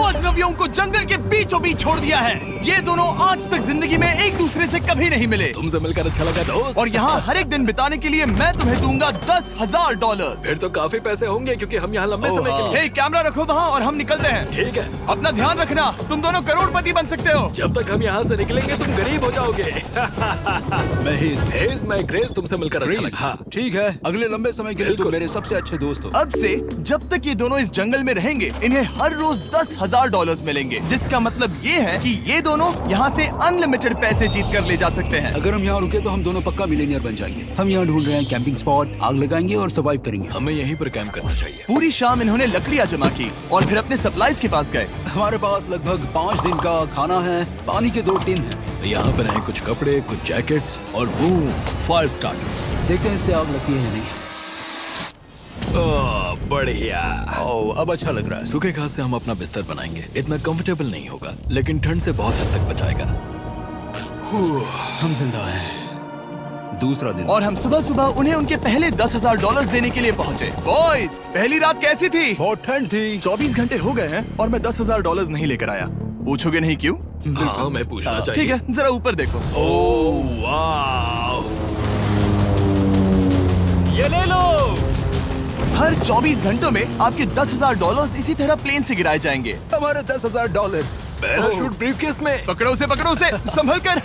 अजनबियों को जंगल के बीचों बीच छोड़ दिया है। ये दोनों आज तक जिंदगी में एक दूसरे से कभी नहीं मिले। तुमसे मिलकर अच्छा लगा दोस्त। और यहाँ हर एक दिन बिताने के लिए मैं तुम्हें दूंगा $10,000। फिर तो काफी पैसे होंगे क्योंकि हम यहाँ लंबे समय के लिए। हे, कैमरा रखो वहाँ और हम निकलते हैं। ठीक है। अपना ध्यान रखना, तुम दोनों करोड़पति बन सकते हो। जब तक हम यहाँ से निकलेंगे तुम गरीब हो जाओगे। मैं ग्रेस, तुमसे मिलकर अच्छा लगा। हाँ। ठीक है, अगले लंबे समय के लिए तुम मेरे सबसे अच्छे दोस्त हो। अब से जब तक ये दोनों इस जंगल में रहेंगे इन्हें हर रोज $10,000 मिलेंगे, जिसका मतलब ये है कि ये दोनों यहाँ से अनलिमिटेड पैसे जीत कर ले जा सकते हैं। अगर हम यहाँ रुके तो हम दोनों पक्का मिलियनियर बन जाएंगे। हम यहाँ ढूंढ रहे हैं कैंपिंग स्पॉट, आग लगाएंगे और सर्वाइव करेंगे। हमें यहीं पर कैंप करना चाहिए। पूरी शाम इन्होंने लकड़ियाँ जमा की और फिर अपने सप्लाईज के पास गए। हमारे पास लगभग 5 दिन का खाना है, पानी के 2 टिन हैं। यहाँ पर हैं कुछ कपड़े, कुछ जैकेट्स और बूम, फायर स्टार्टर। देखते हैं इससे आग लगती है या नहीं। बढ़िया। अब अच्छा लग रहा है। सूखे घास से हम अपना बिस्तर बनाएंगे। इतना कंफर्टेबल नहीं होगा लेकिन ठंड से बहुत हद तक बचाएगा। हम जिंदा हैं। दूसरा दिन और हम सुबह सुबह उन्हें उनके पहले $10,000 देने के लिए पहुँचे। बॉयज, पहली रात कैसी थी? बहुत ठंड थी। 24 घंटे हो गए हैं और मैं $10,000 नहीं लेकर आया। पूछोगे नहीं क्यों? हाँ, मैं पूछना चाहिए। ठीक है, जरा ऊपर देखो। ओह वाह, ये ले लो। हर 24 घंटों में आपके $10,000 इसी तरह प्लेन से गिराए जाएंगे। हमारे $10,000। पैराशूट ब्रीफकेस में। पकड़ो उसे संभल कर।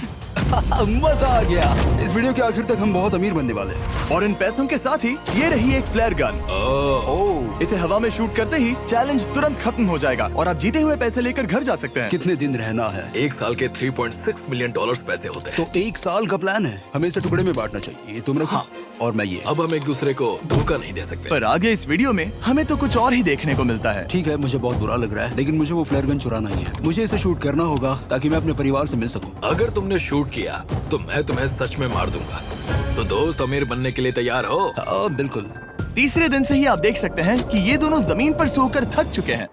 मजा आ गया। इस वीडियो के आखिर तक हम बहुत अमीर बनने वाले हैं। और इन पैसों के साथ ही ये रही एक फ्लेयर गन। इसे हवा में शूट करते ही चैलेंज तुरंत खत्म हो जाएगा और आप जीते हुए पैसे लेकर घर जा सकते हैं। कितने दिन रहना है? एक साल के $3.6 मिलियन पैसे होते हैं। तो 1 साल का प्लान है। हमें इसे टुकड़े में बांटना चाहिए। तुम रखो। हाँ। और मैं ये। अब हम एक दूसरे को धोखा नहीं दे सकते। पर आगे इस वीडियो में हमें तो कुछ और ही देखने को मिलता है। ठीक है, मुझे बहुत बुरा लग रहा है लेकिन मुझे वो फ्लेयर गन चुराना ही है। मुझे इसे शूट करना होगा ताकि मैं अपने परिवार से मिल सकूं। अगर तुमने शूट किया तो मैं तुम्हें सच में मार दूंगा। तो दोस्त, अमीर बनने के लिए तैयार हो? बिल्कुल। तीसरे दिन से ही आप देख सकते हैं कि ये दोनों जमीन पर सोकर थक चुके हैं।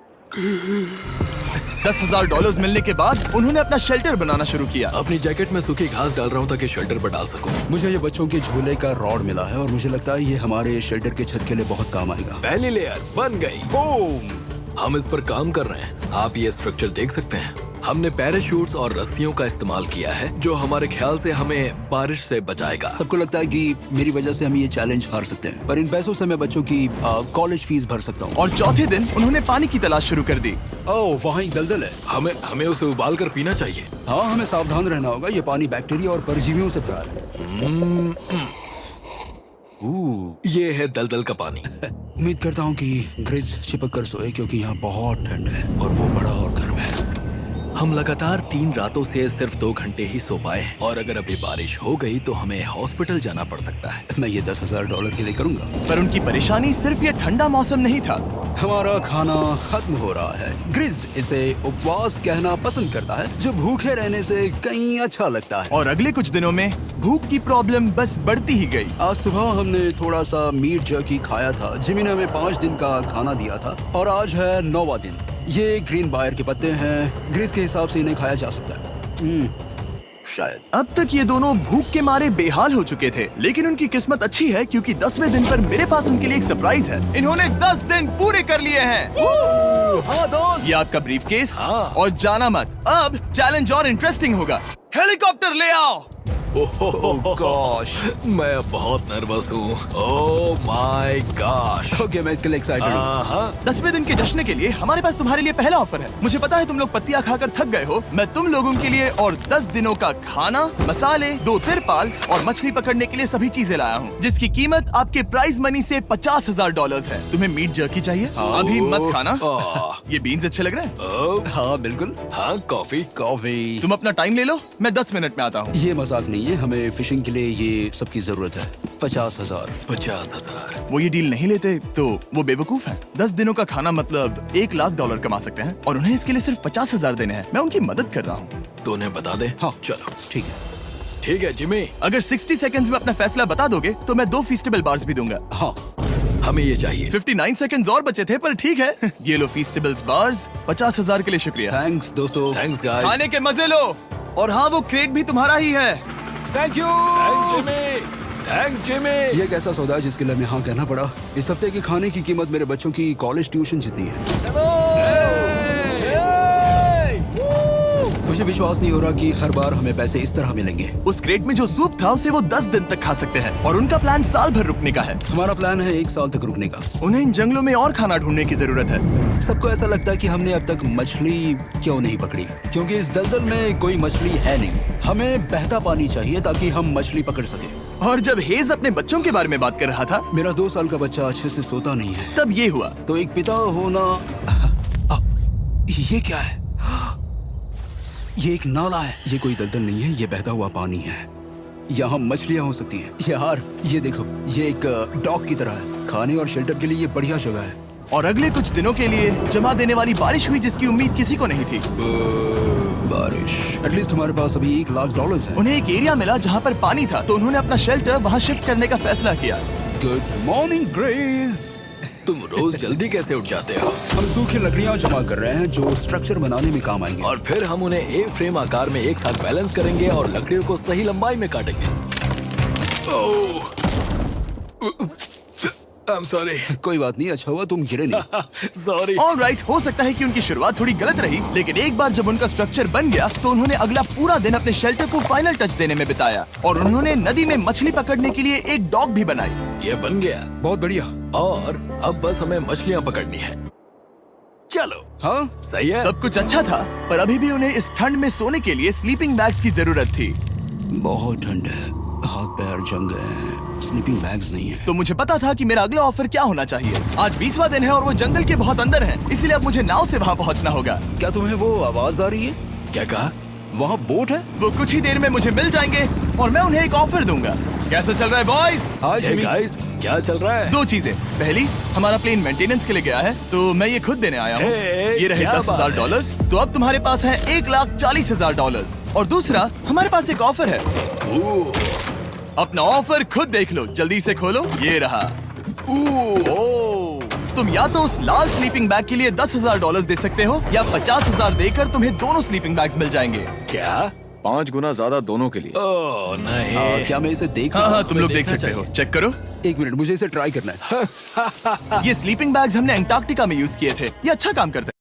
$10,000 मिलने के बाद उन्होंने अपना शेल्टर बनाना शुरू किया। अपनी जैकेट में सूखी घास डाल रहा हूँ ताकि शेल्टर पर डाल सकूं। मुझे ये बच्चों के झूले का रॉड मिला है और मुझे लगता है ये हमारे शेल्टर के छत के लिए बहुत काम आएगा। पहली लेयर बन गई। बूम! हम इस पर काम कर रहे हैं। आप ये स्ट्रक्चर देख सकते हैं। हमने पैराशूट्स और रस्सियों का इस्तेमाल किया है जो हमारे ख्याल से हमें बारिश से बचाएगा। सबको लगता है कि मेरी वजह से हम ये चैलेंज हार सकते हैं, पर इन पैसों से मैं बच्चों की कॉलेज फीस भर सकता हूँ। और चौथे दिन उन्होंने पानी की तलाश शुरू कर दी। ओह, वहाँ एक दलदल है। हमें उसे उबाल कर पीना चाहिए। हाँ, हमें सावधान रहना होगा। ये पानी बैक्टीरिया और परजीवियों से भरा है। ये है दलदल का पानी। उम्मीद करता हूँ कि ग्रिज चिपक कर सोए क्योंकि यहाँ बहुत ठंड है और वो बड़ा और गर्म है। हम लगातार 3 रातों से सिर्फ 2 घंटे ही सो पाए हैं और अगर अभी बारिश हो गई तो हमें हॉस्पिटल जाना पड़ सकता है। मैं ये $10,000 के लिए करूँगा। पर उनकी परेशानी सिर्फ ये ठंडा मौसम नहीं था। हमारा खाना खत्म हो रहा है। ग्रिज इसे उपवास कहना पसंद करता है, जो भूखे रहने से कहीं अच्छा लगता है। और अगले कुछ दिनों में भूख की प्रॉब्लम बस बढ़ती ही गई। आज सुबह हमने थोड़ा सा मीट जर्की खाया था। जिमी ने हमें 5 दिन का खाना दिया था और आज है 9वां दिन। ये ग्रीन बायर के पत्ते हैं। ग्रिज के हिसाब से इन्हें खाया जा सकता है। शायद। अब तक ये दोनों भूख के मारे बेहाल हो चुके थे, लेकिन उनकी किस्मत अच्छी है क्योंकि 10वें दिन पर मेरे पास उनके लिए एक सरप्राइज है। इन्होंने 10 दिन पूरे कर लिए हैं। हाँ दोस्त, ये आपका ब्रीफकेस। हाँ। और जाना मत, अब चैलेंज और इंटरेस्टिंग होगा। हेलीकॉप्टर ले आओ। गॉश, मैं अब बहुत नर्वस हूँ। Oh my gosh. ओके, मैं इसके लिए एक्साइटेड हूँ। 10वें दिन के जश्न के लिए हमारे पास तुम्हारे लिए पहला ऑफर है। मुझे पता है तुम लोग पत्तियां खाकर थक गए हो। मैं तुम लोगों के लिए और 10 दिनों का खाना, मसाले, 2 तिरपाल और मछली पकड़ने के लिए सभी चीजें लाया हूँ, जिसकी कीमत आपके प्राइज मनी से $50,000 है। तुम्हें मीट जर्की चाहिए? अभी मत खाना। ये बीन्स अच्छे लग रहे हैं। हाँ बिल्कुल। हाँ, कॉफी। तुम अपना टाइम ले लो, मैं 10 मिनट में आता हूँ। ये मजाक नहीं है, हमें फिशिंग के लिए ये सबकी जरूरत है। 50,000। 50,000। वो ये डील नहीं लेते तो वो बेवकूफ हैं। 10 दिनों का खाना मतलब $1,00,000 कमा सकते हैं और उन्हें इसके लिए सिर्फ 50,000 देने हैं। मैं उनकी मदद कर रहा हूँ। तो उन्हें बता दे। हाँ चलो ठीक है। ठीक है जिमी। अगर 60 सेकंड्स में अपना फैसला बता दोगे तो मैं 2 फीस्टेबल बार्स भी दूंगा। हाँ, हमें ये चाहिए। 59 सेकंड्स और बचे थे पर ठीक है। ये लो फीस्टेबल्स बार्स। 50,000 के लिए शुक्रिया। थैंक्स दोस्तों। Thanks guys. खाने के मजे लो। और हाँ, वो क्रेट भी तुम्हारा ही है। Thank you. Thanks Jimmy. ये एक ऐसा सौदा है जिसके लिए हमें हाँ कहना पड़ा। इस हफ्ते की खाने की कीमत मेरे बच्चों की कॉलेज ट्यूशन जितनी है। मुझे विश्वास नहीं हो रहा कि हर बार हमें पैसे इस तरह मिलेंगे। उस क्रेट में जो सूप था उसे वो 10 दिन तक खा सकते हैं और उनका प्लान साल भर रुकने का है। हमारा प्लान है 1 साल तक रुकने का। उन्हें इन जंगलों में और खाना ढूंढने की जरूरत है। सबको ऐसा लगता है कि हमने अब तक मछली क्यों नहीं पकड़ी, क्योंकि इस दलदल में कोई मछली है नहीं। हमें बहता पानी चाहिए ताकि हम मछली पकड़ सके। और जब हेज अपने बच्चों के बारे में बात कर रहा था, मेरा 2 साल का बच्चा अच्छे से सोता नहीं है। तब ये हुआ। तो एक पिता होना। ये क्या है? ये एक नाला है। ये कोई दलदल नहीं है, ये बहता हुआ पानी है। यहाँ मछलियाँ हो सकती हैं। यार ये देखो, ये एक डॉग की तरह है। खाने और शेल्टर के लिए ये बढ़िया जगह है। और अगले कुछ दिनों के लिए जमा देने वाली बारिश हुई जिसकी उम्मीद किसी को नहीं थी। बारिश। एटलीस्ट हमारे पास अभी $1,00,000 है। उन्हें एक एरिया मिला जहाँ पर पानी था, तो उन्होंने अपना शेल्टर वहाँ शिफ्ट करने का फैसला किया। Good morning grace. तुम रोज जल्दी कैसे उठ जाते हो? हम सूखी लकड़ियाँ जमा कर रहे हैं जो स्ट्रक्चर बनाने में काम आएंगे। और फिर हम उन्हें ए फ्रेम आकार में एक साथ बैलेंस करेंगे और लकड़ियों को सही लंबाई में काटेंगे। I'm sorry. कोई बात नहीं, अच्छा हुआ तुम गिरे नहीं। Sorry. ऑलराइट, हो सकता है कि उनकी शुरुआत थोड़ी गलत रही, लेकिन एक बार जब उनका स्ट्रक्चर बन गया तो उन्होंने अगला पूरा दिन अपने शेल्टर को फाइनल टच देने में बिताया। और उन्होंने नदी में मछली पकड़ने के लिए एक डॉग भी बनाई। ये बन गया। बहुत बढ़िया। और अब बस हमें मछलियाँ पकड़नी है। चलो। हाँ सही है। सब कुछ अच्छा था, पर अभी भी उन्हें इस ठंड में सोने के लिए स्लीपिंग बैग्स की जरूरत थी। बहुत ठंड है, हाथ पैर जम गए हैं, स्लीपिंग बैग्स नहीं है। तो मुझे पता था कि मेरा अगला ऑफर क्या होना चाहिए। आज 20वां दिन है और वो जंगल के बहुत अंदर है, इसलिए अब मुझे नाव से वहाँ पहुँचना होगा। क्या तुम्हें वो आवाज आ रही है? क्या कहा? वहाँ बोट है? वो कुछ ही देर में मुझे मिल जाएंगे और मैं उन्हें एक ऑफर दूंगा। कैसा चल रहा है बॉयज? आज Hey guys, क्या चल रहा है? 2 चीजें। पहली, हमारा प्लेन मेंटेनेंस के लिए गया है, तो मैं ये खुद देने आया हूँ। Hey, ये रहे क्या $10,000, तो अब तुम्हारे पास है $1,40,000। और दूसरा, हमारे पास एक ऑफर है। अपना ऑफर खुद देख लो, जल्दी से खोलो। ये रहा। तुम या तो उस लाल स्लीपिंग बैग के लिए $10,000 दे सकते हो, या 50,000 देकर तुम्हें दोनों स्लीपिंग बैग्स मिल जाएंगे। क्या? 5 गुना ज्यादा दोनों के लिए। ओह नहीं। क्या मैं इसे देख हाँ सकता हाँ, हूँ? तुम लोग देख देखना सकते हो। चाहिए। चेक करो। एक मिनट, मुझे इसे ट्राई करना है। ये स्लीपिंग बैग्स हमने अंटार्कटिका में यूज किए थे। ये अच्छा काम करते हैं।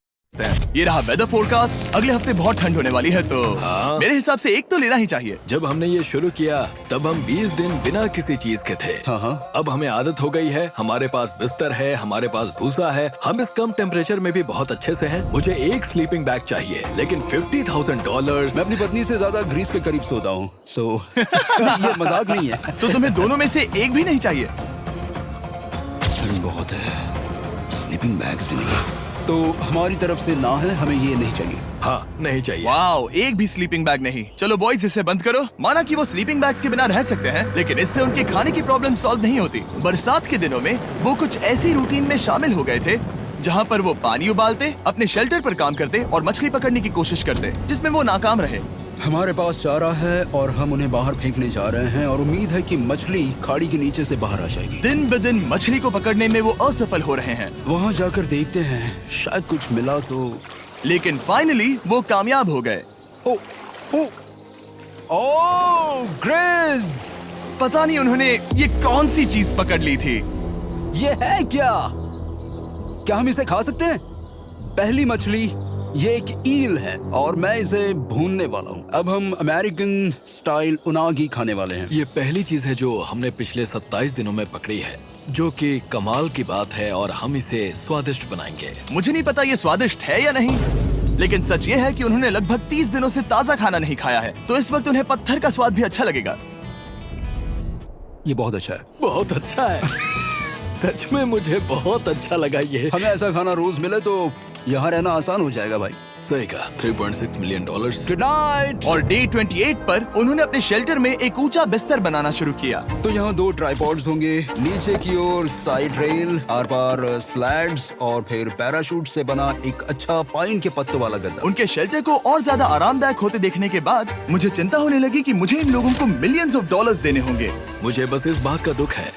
ये रहा वेदर फोरकास्ट। अगले हफ्ते बहुत ठंड होने वाली है, तो हाँ। मेरे हिसाब से एक तो लेना ही चाहिए। जब हमने ये शुरू किया तब हम 20 दिन बिना किसी चीज के थे। हाँ। अब हमें आदत हो गई है। हमारे पास बिस्तर है, हमारे पास भूसा है। हम इस कम टेम्परेचर में भी बहुत अच्छे से हैं। मुझे एक स्लीपिंग बैग चाहिए, लेकिन $50,000। मैं अपनी पत्नी से ज्यादा ग्रीस के करीब सोता हूँ, सो ये मजाक नहीं है। तो तुम्हें दोनों में से एक भी नहीं चाहिए? ठंड बहुत है, स्लीपिंग बैग्स भी नहीं है। तो हमारी तरफ से ना है, हमें ये नहीं चाहिए। हाँ, नहीं चाहिए। वाओ, एक भी स्लीपिंग बैग नहीं। चलो बॉयज, इसे बंद करो। माना कि वो स्लीपिंग बैग्स के बिना रह सकते हैं, लेकिन इससे उनके खाने की प्रॉब्लम सॉल्व नहीं होती। बरसात के दिनों में वो कुछ ऐसी रूटीन में शामिल हो गए थे जहाँ पर वो पानी उबालते, अपने शेल्टर पर काम करते और मछली पकड़ने की कोशिश करते, जिसमें वो नाकाम रहे। हमारे पास चारा है और हम उन्हें बाहर फेंकने जा रहे हैं और उम्मीद है कि मछली खाड़ी के नीचे से बाहर आ जाएगी। दिन ब दिन मछली को पकड़ने में वो असफल हो रहे हैं, वहाँ जाकर देखते हैं, शायद कुछ मिला तो। लेकिन फाइनली वो कामयाब हो गए। ओ, ओ, ओ, ग्रेस! पता नहीं उन्होंने ये कौन सी चीज पकड़ ली थी। ये है क्या? क्या हम इसे खा सकते हैं? पहली मछली, ये एक ईल है और मैं इसे भूनने वाला हूँ। अब हम अमेरिकन स्टाइल उनागी खाने वाले हैं। ये पहली चीज है जो हमने पिछले 27 दिनों में पकड़ी है, जो कि कमाल की बात है, और हम इसे स्वादिष्ट बनाएंगे। मुझे नहीं पता ये स्वादिष्ट है या नहीं, लेकिन सच ये है कि उन्होंने लगभग 30 दिनों से ताजा खाना नहीं खाया है, तो इस वक्त उन्हें पत्थर का स्वाद भी अच्छा लगेगा। ये बहुत अच्छा है। बहुत अच्छा है। सच में मुझे बहुत अच्छा लगा ये। हमें ऐसा खाना रोज मिले तो यहाँ रहना आसान हो जाएगा भाई। सही कहा। $3.6 मिलियन। Good night. और डे 28 पर उन्होंने अपने शेल्टर में एक ऊंचा बिस्तर बनाना शुरू किया। तो यहाँ 2 ट्राइपॉड्स होंगे, नीचे की ओर side rail, are par slides और फिर पैराशूट से बना एक अच्छा पाइन के पत्तों वाला गद्दा। उनके शेल्टर को और ज्यादा आरामदायक होते देखने के बाद मुझे चिंता होने लगी कि मुझे इन लोगों को मिलियंस ऑफ डॉलर्स देने होंगे। मुझे बस इस बात का दुख है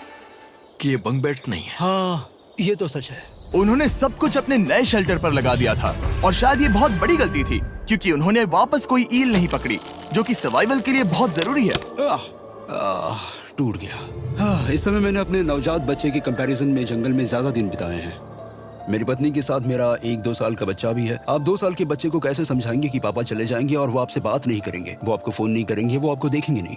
कि ये बंक बेड्स नहीं है। हाँ, ये तो सच है। उन्होंने सब कुछ अपने नए शेल्टर पर लगा दिया था, और शायद ये बहुत बड़ी गलती थी, क्योंकि उन्होंने वापस कोई ईल नहीं पकड़ी, जो कि सर्वाइवल के लिए बहुत जरूरी है। टूट गया। इस समय मैंने अपने नवजात बच्चे के कंपैरिजन में जंगल में ज्यादा दिन बिताए हैं। मेरी पत्नी के साथ मेरा 1-2 साल का बच्चा भी है। आप 2 साल के बच्चे को कैसे समझाएंगे कि पापा चले जाएंगे और वो आपसे बात नहीं करेंगे, वो आपको फोन नहीं करेंगे, वो आपको देखेंगे नहीं।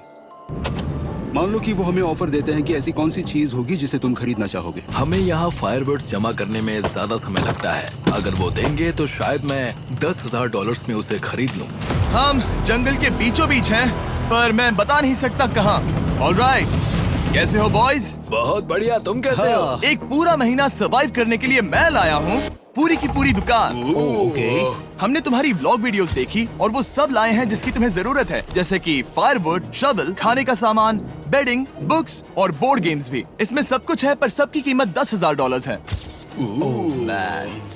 मान लो कि वो हमें ऑफर देते हैं कि ऐसी कौन सी चीज होगी जिसे तुम खरीदना चाहोगे। हमें यहाँ फायरवर्ड्स जमा करने में ज्यादा समय लगता है। अगर वो देंगे तो शायद मैं $10,000 में उसे खरीद लूँ। हम जंगल के बीचों बीच हैं, पर मैं बता नहीं सकता कहाँ। ऑलराइट, कैसे हो बॉयज? बहुत बढ़िया, तुम कैसे हो? एक पूरा महीना सर्वाइव करने के लिए मैं लाया हूँ पूरी की पूरी दुकान। ओके। हमने तुम्हारी व्लॉग वीडियोस देखी और वो सब लाए हैं जिसकी तुम्हें जरूरत है, जैसे कि फायरवुड, शवल, खाने का सामान, बेडिंग, बुक्स और बोर्ड गेम्स भी। इसमें सब कुछ है, पर सबकी कीमत $10,000 है।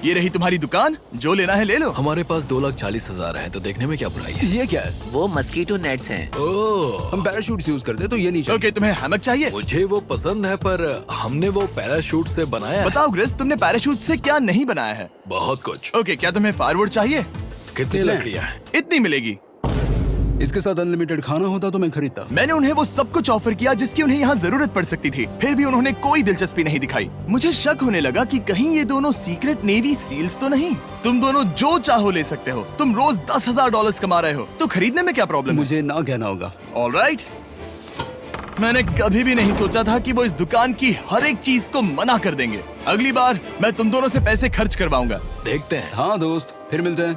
ये रही तुम्हारी दुकान, जो लेना है ले लो। हमारे पास 2,40,000 है, तो देखने में क्या बुराई है? ये क्या है? वो मस्कीटो नेट्स हैं। ओह, हम पैराशूट यूज करते हैं तो ये नहीं चाहिए। ओके, तुम्हें हैमक चाहिए? मुझे वो पसंद है, पर हमने वो पैराशूट से बनाया है। बताओ ग्रिस, तुमने पैराशूट से क्या नहीं बनाया है? बहुत कुछ। ओके, क्या तुम्हें फायरवुड चाहिए? कितनी लकड़ियाँ हैं? इतनी मिलेगी। इसके साथ अनलिमिटेड खाना होता तो मैं खरीदता। मैंने उन्हें वो सब कुछ ऑफर किया जिसकी उन्हें यहाँ जरूरत पड़ सकती थी, फिर भी उन्होंने कोई दिलचस्पी नहीं दिखाई। मुझे शक होने लगा कि कहीं ये दोनों सीक्रेट नेवी सील्स तो नहीं। तुम दोनों जो चाहो ले सकते हो। तुम रोज $10,000 कमा रहे हो, तो खरीदने में क्या प्रॉब्लम है? मुझे ना कहना होगा। ऑलराइट, मैंने कभी भी नहीं सोचा था कि वो इस दुकान की हर एक चीज को मना कर देंगे। अगली बार मैं तुम दोनों से पैसे खर्च करवाऊंगा। देखते हैं। हाँ दोस्त, फिर मिलते हैं।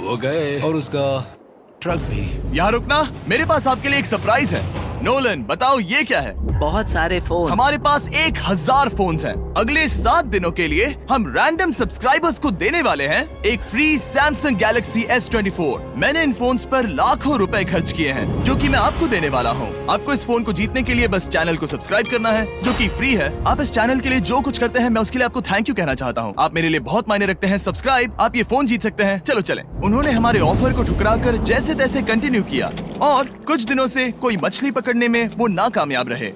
वो गए। और उसका ट्रक भी। यहाँ रुकना, मेरे पास आपके लिए एक सरप्राइज है। नोलन, बताओ ये क्या है? बहुत सारे फोन। हमारे पास 1,000 फोन्स हैं। अगले 7 दिनों के लिए हम रैंडम सब्सक्राइबर्स को देने वाले हैं एक फ्री सैमसंग गैलेक्सी S24। मैंने इन फोन्स पर लाखों रुपए खर्च किए हैं, जो कि मैं आपको देने वाला हूँ। आपको इस फोन को जीतने के लिए बस चैनल को सब्सक्राइब करना है, जो कि फ्री है। आप इस चैनल के लिए जो कुछ करते हैं, मैं उसके लिए आपको थैंक यू कहना चाहता हूँ। आप मेरे लिए बहुत मायने रखते हैं। सब्सक्राइब, आप ये फोन जीत सकते हैं। चलो चलें। उन्होंने हमारे ऑफर को ठुकरा कर जैसे तैसे कंटिन्यू किया, और कुछ दिनों से कोई मछली पकड़ने में वो नाकामयाब रहे।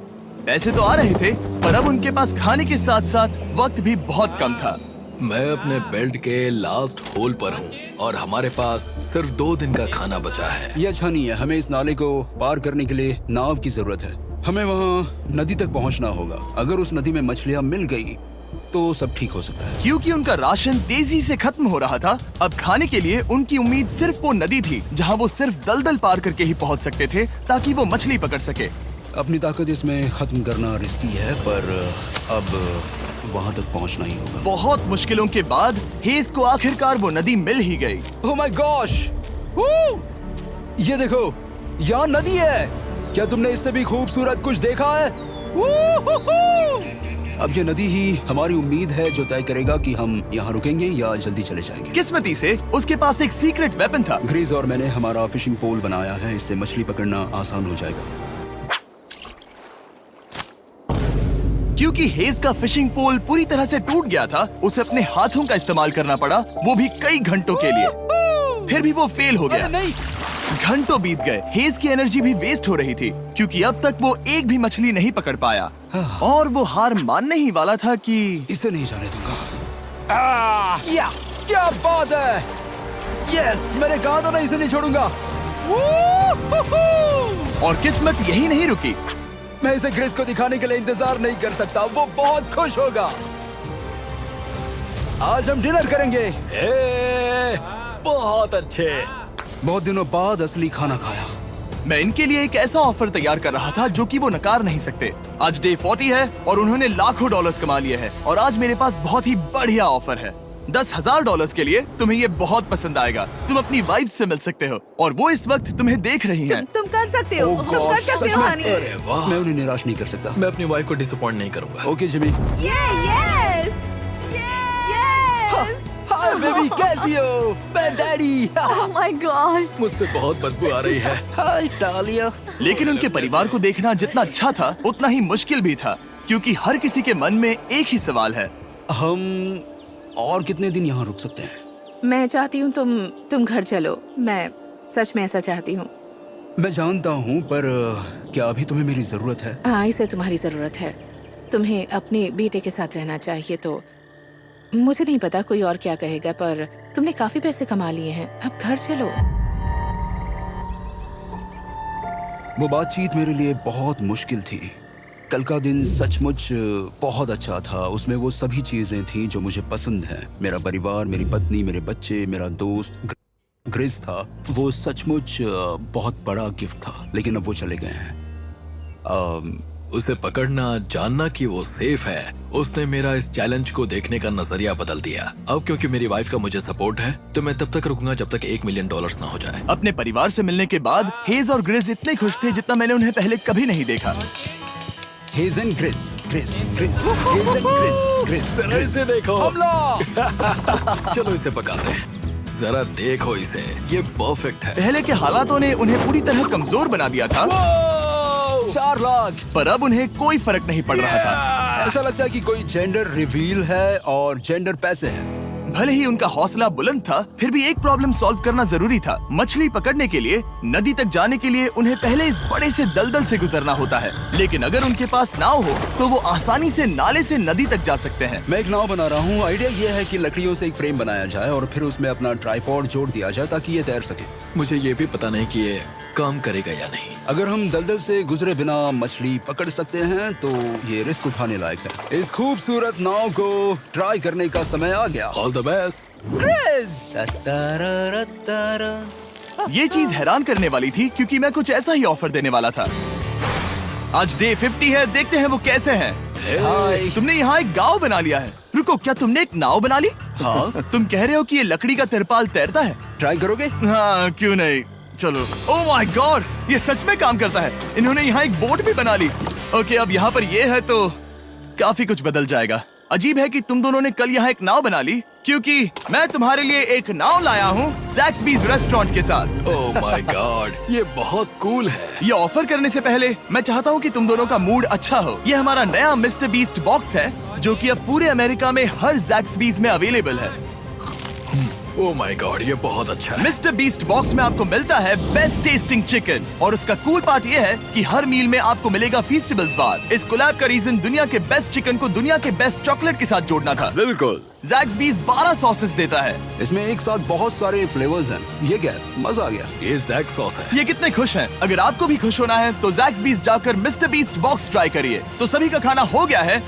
पैसे तो आ रहे थे, पर अब उनके पास खाने के साथ साथ वक्त भी बहुत कम था। मैं अपने बेल्ट के लास्ट होल पर हूँ और हमारे पास सिर्फ 2 दिन का खाना बचा है। ये अच्छा नहीं है। हमें इस नाले को पार करने के लिए नाव की जरूरत है। हमें वहाँ नदी तक पहुँचना होगा। अगर उस नदी में मछलियाँ मिल गई तो सब ठीक हो सकता है। क्योंकि उनका राशन तेजी से खत्म हो रहा था, अब खाने के लिए उनकी उम्मीद सिर्फ वो नदी थी, जहाँ वो सिर्फ दलदल पार करके ही पहुँच सकते थे, ताकि वो मछली पकड़ सके। अपनी ताकत इसमें खत्म करना रिस्की है, पर अब वहाँ तक पहुँचना ही होगा। बहुत मुश्किलों के बाद हेज को आखिरकार वो नदी मिल ही गई। Oh my gosh! ये देखो, यहाँ नदी है। क्या तुमने इससे भी खूबसूरत कुछ देखा है? अब ये नदी ही हमारी उम्मीद है, जो तय करेगा कि हम यहाँ रुकेंगे या जल्दी चले जाएंगे। किस्मती से उसके पास एक सीक्रेट वेपन था। ग्रीज और मैंने हमारा फिशिंग पोल बनाया है, इससे मछली पकड़ना आसान हो जाएगा। क्योंकि हेज का फिशिंग पोल पूरी तरह से टूट गया था, उसे अपने हाथों का इस्तेमाल करना पड़ा, वो भी कई घंटों के लिए। फिर भी वो फेल हो गया। नहीं। घंटों बीत गए, हेज की एनर्जी भी वेस्ट हो रही थी, क्योंकि अब तक वो एक भी मछली नहीं पकड़ पाया, और वो हार मानने ही वाला था कि इसे नहीं जाने दूंगा। या क्या बात है! यस, मैंने कहा था ना, इसे नहीं छोड़ूंगा। और किस्मत यही नहीं रुकी। मैं इसे ग्रेस को दिखाने के लिए इंतजार नहीं कर सकता। वो बहुत खुश होगा। आज हम डिनर करेंगे। बहुत अच्छे। बहुत दिनों बाद असली खाना खाया। मैं इनके लिए एक ऐसा ऑफर तैयार कर रहा था जो कि वो नकार नहीं सकते। आज डे 40 है और उन्होंने लाखों डॉलर्स कमा लिए हैं, और आज मेरे पास बहुत ही बढ़िया ऑफर है। $10,000 के लिए तुम्हें ये बहुत पसंद आएगा। तुम अपनी वाइफ से मिल सकते हो, और वो इस वक्त तुम्हें देख रही हैं। तुम कर सकते हो। Oh तुम कर gosh, सकते सच हो में? हनी। अरे वाह, मैं उन्हें निराश नहीं कर सकता। मैं अपनी वाइफ को डिसअपॉइंट नहीं करूंगा। Okay Jimmy. Yes hi baby, कैसी हो? मैं डैडी। Oh my God. मुझसे बहुत बदबू आ रही है। हाय डालिया। लेकिन उनके परिवार को देखना जितना अच्छा था, उतना ही मुश्किल भी था, क्योंकि हर किसी के मन में एक ही सवाल है। हम और कितने दिन यहाँ रुक सकते हैं? मैं चाहती हूँ तुम घर चलो। मैं सच में ऐसा चाहती हूँ। मैं जानता हूँ, पर क्या अभी तुम्हें मेरी जरूरत है? हाँ, इसे तुम्हारी जरूरत है। तुम्हें अपने बेटे के साथ रहना चाहिए। तो मुझे नहीं पता कोई और क्या कहेगा, पर तुमने काफी पैसे कमा लिए हैं, अब घर चलो। वो बातचीत मेरे लिए बहुत मुश्किल थी। कल का दिन सचमुच बहुत अच्छा था। उसमें वो सभी चीजें थी जो मुझे पसंद हैं। मेरा परिवार, मेरी पत्नी, मेरे बच्चे, मेरा दोस्त ग्रिस था। वो सचमुच बहुत बड़ा गिफ्ट था, लेकिन अब वो चले गए हैं। उसे पकड़ना, जानना कि वो सेफ है, उसने मेरा इस चैलेंज को देखने का नजरिया बदल दिया। अब क्योंकि मेरी वाइफ का मुझे सपोर्ट है, तो मैं तब तक रुकूंगा जब तक $1 मिलियन ना हो जाए। अपने परिवार से मिलने के बाद हेज और ग्रिस इतने खुश थे जितना मैंने उन्हें पहले कभी नहीं देखा। हेज एंड ग्रिस, ग्रिस, ग्रिस, हेज एंड ग्रिस, ग्रिस, ग्रिस। इसे देखो। हमला! चलो इसे पकाते हैं। जरा देखो इसे, ये परफेक्ट है। पहले के हालातों ने उन्हें पूरी तरह कमजोर बना दिया था, 4 लाख। पर अब उन्हें कोई फर्क नहीं पड़ रहा था। ऐसा लगता है कि कोई जेंडर रिवील है और जेंडर पैसे हैं। भले ही उनका हौसला बुलंद था, फिर भी एक प्रॉब्लम सॉल्व करना जरूरी था। मछली पकड़ने के लिए नदी तक जाने के लिए उन्हें पहले इस बड़े से दलदल से गुजरना होता है, लेकिन अगर उनके पास नाव हो तो वो आसानी से नाले से नदी तक जा सकते हैं। मैं एक नाव बना रहा हूँ। आइडिया ये है कि लकड़ियों से एक फ्रेम बनाया जाए और फिर उसमें अपना ट्राइपॉड जोड़ दिया जाए ताकि ये तैर सके। मुझे ये भी पता नहीं कि ये काम करेगा या नहीं। अगर हम दलदल से गुजरे बिना मछली पकड़ सकते हैं तो ये रिस्क उठाने लायक है। इस खूबसूरत नाव को ट्राई करने का समय आ गया। All the best. ये चीज हैरान करने वाली थी क्योंकि मैं कुछ ऐसा ही ऑफर देने वाला था। आज डे 50 है, देखते हैं वो कैसे हैं। हाय। तुमने यहाँ एक गांव बना लिया है। रुको, क्या तुमने एक नाव बना ली? हाँ। तुम कह रहे हो कि ये लकड़ी का तिरपाल तैरता है? ट्राई करोगे? हाँ, क्यों नहीं, चलो। ओह माय गॉड, ये सच में काम करता है। इन्होंने यहाँ एक बोट भी बना ली। ओके, अब यहाँ पर ये है तो काफी कुछ बदल जाएगा। अजीब है कि तुम दोनों ने कल यहाँ एक नाव बना ली, क्योंकि मैं तुम्हारे लिए एक नाव लाया हूँ ज़ैक्सबीज़ रेस्टोरेंट के साथ। ओह माय गॉड, ये बहुत कूल है। ये ऑफर करने से पहले मैं चाहता हूँ कि तुम दोनों का मूड अच्छा हो। ये हमारा नया मिस्टर बीस्ट बॉक्स है, जो कि अब पूरे अमेरिका में हर ज़ैक्सबीज़ में अवेलेबल है। ओह माय गॉड, ये बहुत अच्छा है। मिस्टर बीस्ट बॉक्स में आपको मिलता है बेस्ट टेस्टिंग चिकन, और उसका कूल पार्ट ये है कि हर मील में आपको मिलेगा फीस्टेबल्स बार। इस कोलैब का रीजन दुनिया के बेस्ट चिकन को दुनिया के बेस्ट चॉकलेट के साथ जोड़ना था। बिल्कुल। ज़ैक्सबीज़ 12 सॉसेस देता है। इसमें एक साथ बहुत सारे फ्लेवर्स हैं। ये क्या है? मजा आ गया। ये जैक सॉस है। ये कितने खुश हैं। अगर आपको भी खुश होना है तो ज़ैक्सबीज़ जाकर मिस्टर बीस्ट बॉक्स ट्राई करिए। तो सभी का खाना हो गया है,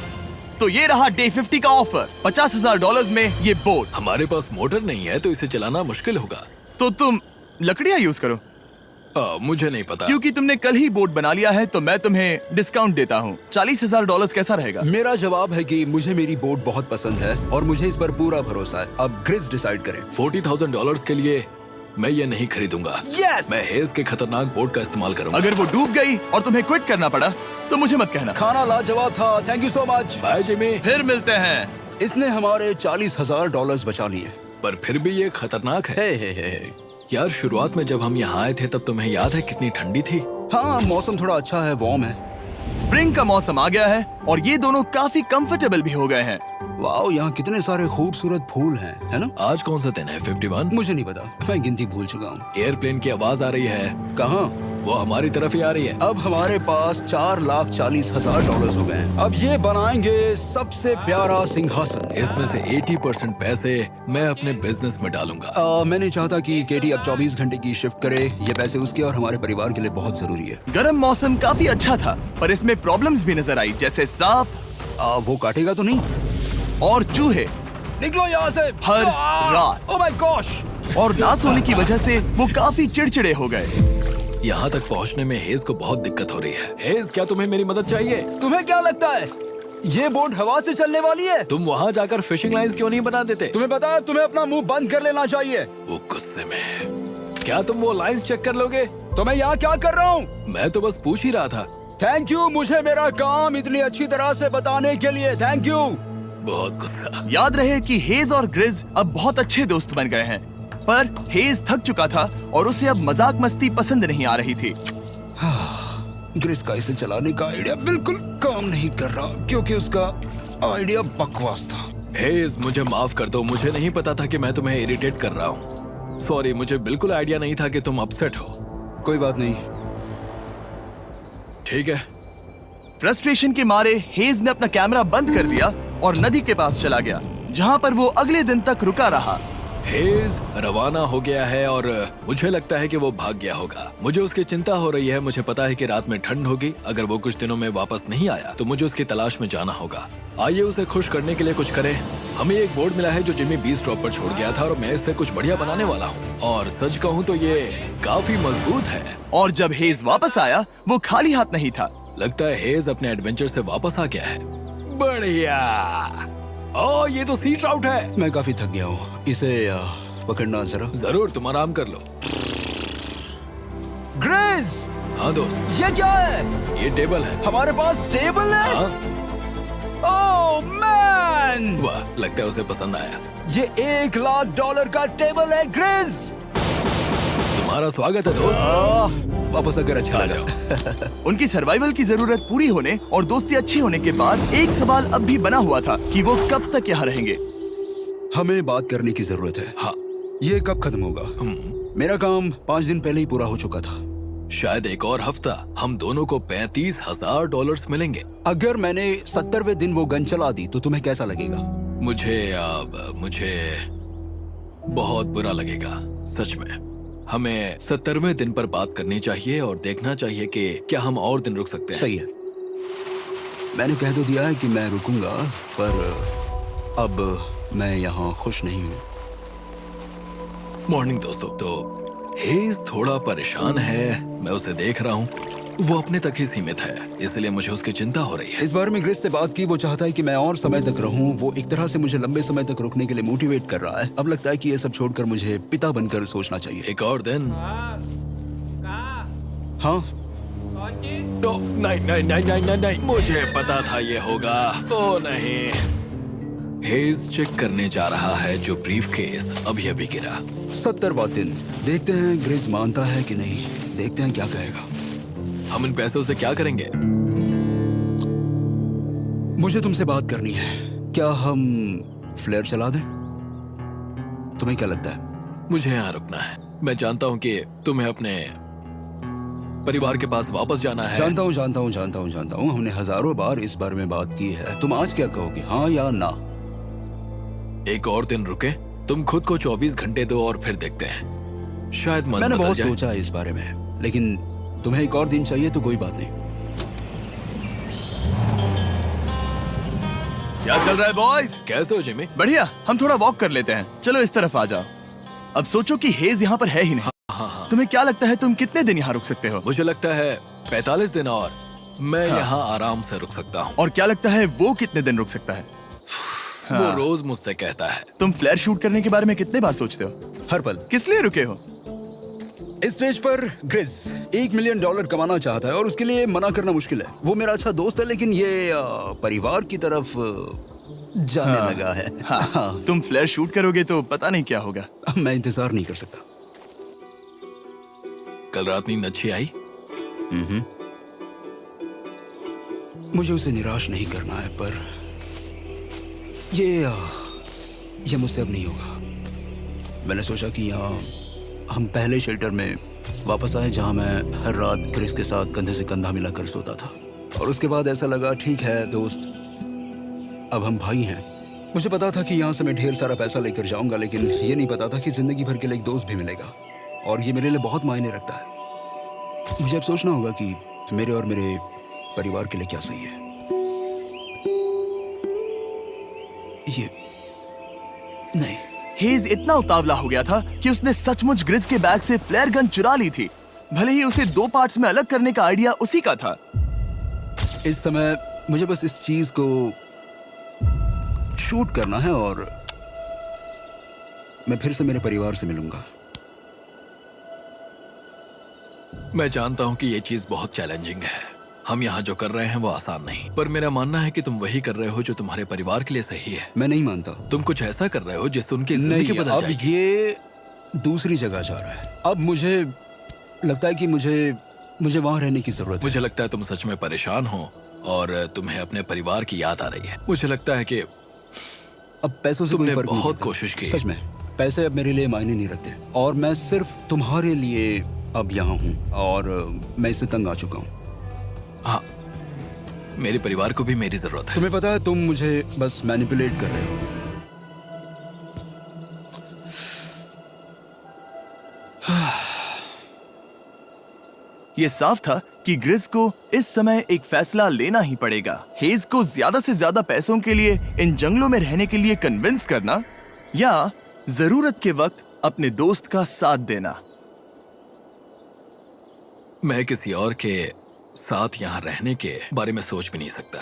तो ये रहा डे 50 का ऑफर। $50,000 में ये बोट। हमारे पास मोटर नहीं है तो इसे चलाना मुश्किल होगा। तो तुम लकड़ियाँ यूज करो। मुझे नहीं पता। क्योंकि तुमने कल ही बोट बना लिया है तो मैं तुम्हें डिस्काउंट देता हूँ। $40,000 कैसा रहेगा? मेरा जवाब है कि मुझे मेरी बोट बहुत पसंद है और मुझे इस पर पूरा भरोसा है। अब ग्रिस डिसाइड करें। $40,000 के लिए मैं ये नहीं खरीदूंगा। Yes! मैं हेज के खतरनाक बोट का इस्तेमाल करूंगा। अगर वो डूब गई और तुम्हें क्विट करना पड़ा तो मुझे मत कहना। खाना लाजवाब था। Thank you so much. Bye Jimmy. फिर मिलते हैं। इसने हमारे $40,000 बचा लिए। पर फिर भी ये खतरनाक है। हे। यार, शुरुआत में जब हम यहाँ आए थे तब तुम्हें याद है कितनी ठंडी थी? हाँ, मौसम थोड़ा अच्छा है, वार्म है। स्प्रिंग का मौसम आ गया है और ये दोनों काफी कंफर्टेबल भी हो गए हैं। वाओ, यहाँ कितने सारे खूबसूरत फूल हैं, है ना? आज कौन सा दिन है? 51? मुझे नहीं पता, मैं गिनती भूल चुका हूँ। एयरप्लेन की आवाज आ रही है। कहाँ? वो हमारी तरफ ही आ रही है। अब हमारे पास $4,40,000 हो गए हैं। अब ये बनाएंगे सबसे प्यारा सिंहासन। इसमें से 80% पैसे मैं अपने बिजनेस में डालूंगा। मैं नहीं चाहता कि केटी अब 24 घंटे की शिफ्ट करे। ये पैसे उसके और हमारे परिवार के लिए बहुत जरूरी है। गर्म मौसम काफी अच्छा था, पर इसमें प्रॉब्लम्स भी नजर आई, जैसे सांप वो काटेगा तो नहीं? और चूहे निकलो यहाँ से हर रात। Oh my gosh! और ना सोने की वजह से वो काफी चिड़चिड़े हो गए। यहाँ तक पहुँचने में हेज को बहुत दिक्कत हो रही है। हेज, क्या तुम्हें मेरी मदद चाहिए? तुम्हें क्या लगता है ये बोट हवा से चलने वाली है? तुम वहाँ जाकर फिशिंग लाइंस क्यों नहीं बना देते? तुम्हें पता है तुम्हें अपना मुंह बंद कर लेना चाहिए। वो गुस्से में है। क्या तुम वो लाइंस चेक कर लोगे? तो मैं यहाँ क्या कर रहा हूँ? मैं तो बस पूछ ही रहा था। थैंक यू मुझे मेरा काम इतनी अच्छी तरह से बताने के लिए। Thank you. बहुत गुस्सा। याद रहे कि हेज और ग्रिज अब बहुत अच्छे दोस्त बन गए हैं, पर हेज थक चुका था और उसे अब मजाक मस्ती पसंद नहीं आ रही थी। ग्रिस का इसे चलाने का आइडिया बिल्कुल काम नहीं कर रहा क्योंकि उसका आइडिया बकवास था। हेज, मुझे माफ कर दो। मुझे नहीं पता था कि मैं तुम्हें इरिटेट कर रहा हूँ। सॉरी, मुझे बिल्कुल आइडिया नहीं था कि तुम अपसेट हो। कोई बात नहीं। ठीक है। फ्रस्ट्रेशन के मारे हेज ने अपना कैमरा बंद कर दिया और नदी के पास चला गया, जहाँ पर वो अगले दिन तक रुका रहा। हेज रवाना हो गया है और मुझे लगता है कि वो भाग गया होगा। मुझे उसकी चिंता हो रही है। मुझे पता है कि रात में ठंड होगी। अगर वो कुछ दिनों में वापस नहीं आया तो मुझे उसकी तलाश में जाना होगा। आइए उसे खुश करने के लिए कुछ करें। हमें एक बोर्ड मिला है जो जिमी बीस ड्रॉप पर छोड़ गया था और मैं इससे कुछ बढ़िया बनाने वाला हूँ। और सच कहूँ तो ये काफी मजबूत है। और जब हेज वापस आया वो खाली हाथ नहीं था। लगता है हेज अपने एडवेंचर से वापस आ गया है। बढ़िया। ओ, ये तो सी ट्राउट है। मैं काफी थक गया हूँ, इसे पकड़ना जरा। जरूर, तुम आराम कर लो। ग्रेस, हाँ दोस्त, ये क्या है? ये टेबल है। हमारे पास टेबल है। हाँ? ओह मैन, वाह, लगता है उसे पसंद आया। ये $1,00,000 का टेबल है ग्रेस। तुम्हारा स्वागत है दोस्त। वापस अगर अच्छा आ लगा। उनकी सर्वाइवल की जरूरत पूरी होने और दोस्ती अच्छी होने के बाद एक सवाल अब भी बना हुआ था कि वो कब तक यहाँ रहेंगे। हमें बात करने की जरूरत है। हाँ। ये कब खत्म होगा? मेरा काम 5 दिन पहले ही पूरा हो चुका था। शायद एक और हफ्ता। हम दोनों को $35,000 मिलेंगे। अगर मैंने 70वें दिन वो गन चला दी तो तुम्हें कैसा लगेगा? मुझे बहुत बुरा लगेगा, सच में। हमें 70वें दिन पर बात करनी चाहिए और देखना चाहिए कि क्या हम और दिन रुक सकते हैं। सही है। मैंने कह तो दिया है कि मैं रुकूंगा, पर अब मैं यहाँ खुश नहीं हूँ। मॉर्निंग दोस्तों। तो हेज थोड़ा परेशान है, मैं उसे देख रहा हूँ। वो अपने तक ही सीमित है, इसलिए मुझे उसकी चिंता हो रही है। इस बार में ग्रेस से बात की, वो चाहता है कि मैं और समय तक रहूं। वो एक तरह से मुझे लंबे समय तक रुकने के लिए मोटिवेट कर रहा है। अब लगता है कि ये सब छोड़कर मुझे पिता बनकर सोचना चाहिए। एक और दिन। हाँ, नहीं, मुझे पता था ये होगा। ओ नहीं। हेज चेक करने जा रहा है जो ब्रीफकेस अभी अभी गिरा। 70वां दिन। देखते हैं ग्रेस मानता है कि नहीं। देखते हैं क्या कहेगा। हम इन पैसों से क्या करेंगे? मुझे तुमसे बात करनी है। क्या हम फ्लेयर चला दें? तुम्हें क्या लगता है? मुझे यहाँ रुकना है। मैं जानता हूँ कि तुम्हें अपने परिवार के पास वापस जाना है। जानता हूँ। हमने हजारों बार इस बारे में बात की है। तुम आज क्या कहोगे, हाँ या ना? एक और दिन रुके। तुम खुद को 24 घंटे दो और फिर देखते हैं। शायद मन मैंने बदल बहुत जाए। सोचा है इस बारे में, लेकिन तुम्हें एक और दिन चाहिए तो कोई बात नहीं। क्या चल रहा है बॉयज? कैसे हो जिमी? बढ़िया। हम थोड़ा वॉक कर लेते हैं। चलो इस तरफ आ जाओ। अब सोचो कि हेज यहाँ पर है ही नहीं। हाँ। तुम्हें क्या लगता है तुम कितने दिन यहाँ रुक सकते हो? मुझे लगता है 45 दिन और मैं यहाँ आराम से रुक सकता हूँ। और क्या लगता है वो कितने दिन रुक सकता है? वो रोज मुझसे कहता है। तुम फ्लेयर शूट करने के बारे में कितने बार सोचते हो? हर पल। किस लिए रुके हो? इस स्टेज पर ग्रिस $1 मिलियन कमाना चाहता है और उसके लिए मना करना मुश्किल है। वो मेरा अच्छा दोस्त है, लेकिन ये परिवार की तरफ जाने लगा है। हाँ। तुम फ्लेयर शूट करोगे तो पता नहीं क्या होगा। मैं इंतजार नहीं कर सकता। कल रात नींद अच्छी आई? मुझे उसे निराश नहीं करना है, पर ये मुझसे अब नहीं होगा। मैंने सोचा कि यहाँ हम पहले शेल्टर में वापस आए जहाँ मैं हर रात ग्रेस के साथ कंधे से कंधा मिलाकर सोता था। और उसके बाद ऐसा लगा, ठीक है दोस्त, अब हम भाई हैं। मुझे पता था कि यहाँ से मैं ढेर सारा पैसा लेकर जाऊंगा, लेकिन ये नहीं पता था कि जिंदगी भर के लिए एक दोस्त भी मिलेगा। और ये मेरे लिए बहुत मायने रखता है। मुझे अब सोचना होगा कि मेरे और मेरे परिवार के लिए क्या सही है। ये नहीं। हेज इतना उतावला हो गया था कि उसने सचमुच ग्रिस के बैग से फ्लेयर गन चुरा ली थी, भले ही उसे 2 पार्ट्स में अलग करने का आइडिया उसी का था। इस समय मुझे बस इस चीज को शूट करना है और मैं फिर से मेरे परिवार से मिलूंगा। मैं जानता हूँ कि ये चीज बहुत चैलेंजिंग है। हम यहाँ जो कर रहे हैं वो आसान नहीं, पर मेरा मानना है कि तुम वही कर रहे हो जो तुम्हारे परिवार के लिए सही है। मैं नहीं मानता। तुम कुछ ऐसा कर रहे हो जिससे उनकी जिंदगी नहीं, बदल अब जाएगी। ये दूसरी जगह जा रहा है। अब मुझे लगता है कि मुझे वहां रहने की जरूरत है। मुझे लगता है तुम सच में परेशान हो और तुम्हें अपने परिवार की याद आ रही है। मुझे लगता है कि अब पैसों से कोई तुमने फर्क नहीं बहुत पड़ता। कोशिश की। सच में पैसे अब मेरे लिए मायने नहीं रखते और मैं सिर्फ तुम्हारे लिए अब यहाँ हूँ और मैं इससे तंग आ चुका हूँ। हाँ, मेरे परिवार को भी मेरी जरूरत है। तुम्हें पता है, तुम मुझे बस मैनिपुलेट कर रहे हो। ये साफ था कि ग्रिस को इस समय एक फैसला लेना ही पड़ेगा। हेज को ज्यादा से ज्यादा पैसों के लिए इन जंगलों में रहने के लिए कन्विंस करना या जरूरत के वक्त अपने दोस्त का साथ देना। मैं किसी और के साथ यहाँ रहने के बारे में सोच भी नहीं सकता,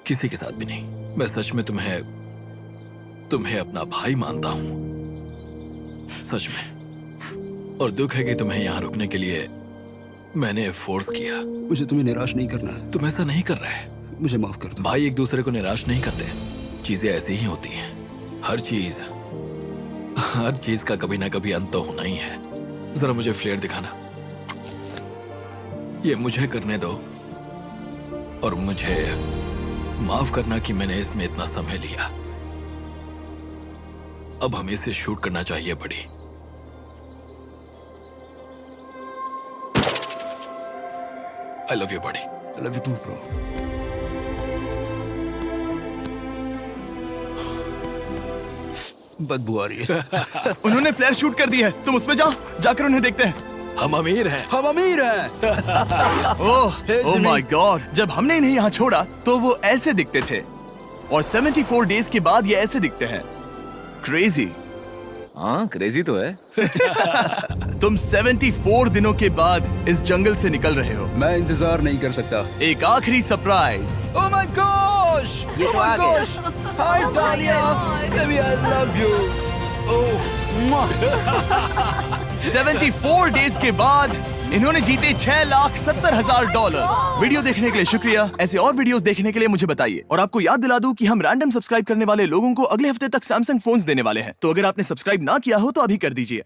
किसी के साथ भी नहीं। मैं सच में तुम्हें अपना भाई मानता हूँ, सच में। और दुख है कि तुम्हें यहाँ रुकने के लिए मैंने फोर्स किया। मुझे तुम्हें निराश नहीं करना है। तुम ऐसा नहीं कर रहे। मुझे माफ कर दो। भाई एक दूसरे को निराश नहीं करते, चीजें ऐसे ही होती हैं। हर चीज का कभी ना कभी अंत तो होना ही है। जरा मुझे फ्लेयर दिखाना। ये मुझे करने दो और मुझे माफ करना कि मैंने इसमें इतना समय लिया। अब हमें इसे शूट करना चाहिए बड़ी। I love you, buddy. I love you too, bro. बदबू आ रही है। उन्होंने फ्लेयर शूट कर दी है, तुम उसमें जाओ, जाकर उन्हें देखते हैं। हम अमीर हैं। हम अमीर हैं। ओह माय गॉड, जब हमने इन्हें यहाँ छोड़ा तो वो ऐसे दिखते थे और 74 डेज के बाद ये ऐसे दिखते हैं। क्रेजी। हाँ क्रेजी तो है। तुम 74 दिनों के बाद इस जंगल से निकल रहे हो। मैं इंतजार नहीं कर सकता। एक आखिरी सरप्राइज। Oh my gosh! ये Oh तो my आ गया। gosh! Hi Dahlia! Baby, I love you. Oh, mwah. 74 days के बाद इन्होंने जीते $6,70,000। वीडियो देखने के लिए शुक्रिया। ऐसे और वीडियोस देखने के लिए मुझे बताइए। और आपको याद दिला दूं कि हम रैंडम सब्सक्राइब करने वाले लोगों को अगले हफ्ते तक सैमसंग फोन्स देने वाले हैं। तो अगर आपने सब्सक्राइब ना किया हो तो अभी कर दीजिए।